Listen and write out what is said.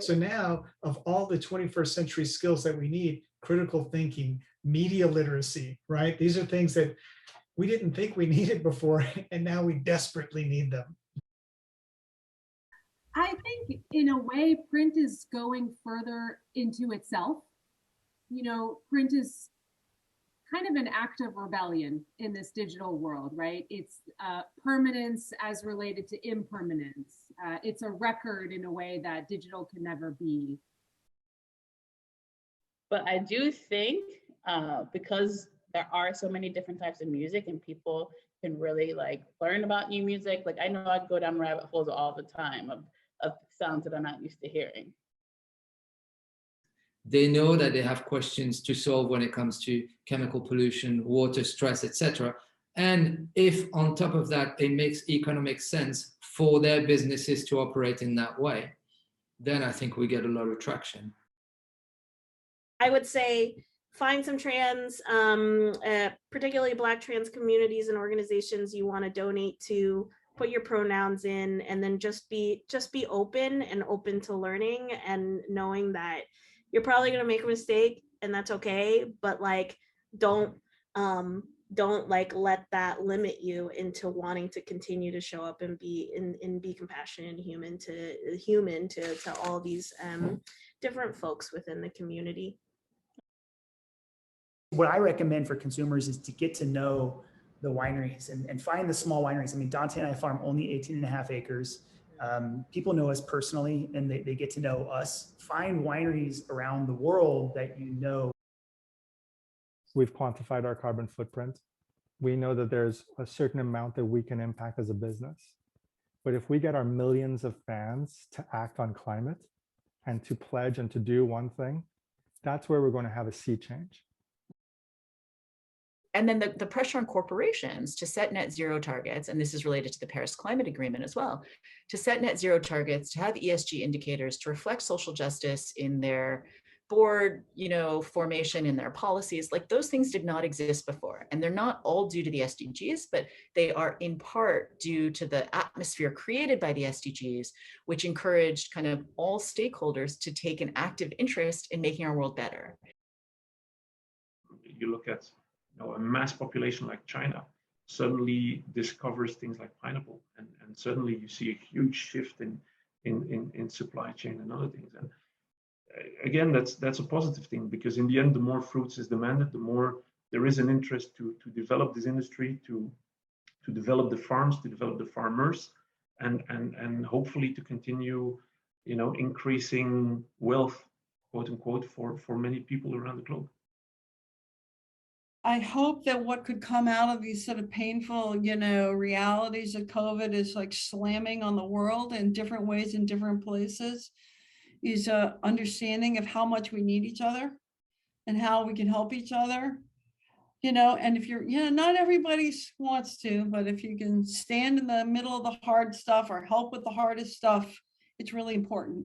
So now, of all the 21st century skills that we need, critical thinking, media literacy, right? These are things that we didn't think we needed before, and now we desperately need them. I think in a way, print is going further into itself. You know, print is kind of an act of rebellion in this digital world, right? It's permanence as related to impermanence. It's a record in a way that digital can never be. But I do think because there are so many different types of music and people can really like learn about new music. Like I know I'd go down rabbit holes all the time of sounds that I'm not used to hearing. They know that they have questions to solve when it comes to chemical pollution, water stress, etc. And if on top of that, it makes economic sense for their businesses to operate in that way, then I think we get a lot of traction. I would say find some trans, particularly Black trans communities and organizations you want to donate to, put your pronouns in, and then just be open and open to learning and knowing that you're probably going to make a mistake and that's okay, but like don't like let that limit you into wanting to continue to show up and be compassionate and human to all these different folks within the community. What I recommend for consumers is to get to know the wineries and find the small wineries. I mean, Dante and I farm only 18.5 acres. People know us personally and they get to know us. Find wineries around the world that you know. We've quantified our carbon footprint. We know that there's a certain amount that we can impact as a business. But if we get our millions of fans to act on climate and to pledge and to do one thing, that's where we're going to have a sea change. And then the pressure on corporations to set net zero targets, and this is related to the Paris Climate Agreement as well, to set net zero targets, to have ESG indicators, to reflect social justice in their board, formation, in their policies. Like those things did not exist before. And they're not all due to the SDGs, but they are in part due to the atmosphere created by the SDGs, which encouraged kind of all stakeholders to take an active interest in making our world better. You look at a mass population like China suddenly discovers things like pineapple, and suddenly you see a huge shift in supply chain and other things. And again, that's a positive thing, because in the end, the more fruits is demanded, the more there is an interest to develop this industry, to develop the farms, to develop the farmers, and hopefully to continue, increasing wealth, quote unquote, for many people around the globe. I hope that what could come out of these sort of painful, realities of COVID is like slamming on the world in different ways in different places, is a understanding of how much we need each other and how we can help each other, and if you're, not everybody wants to, but if you can stand in the middle of the hard stuff or help with the hardest stuff, it's really important.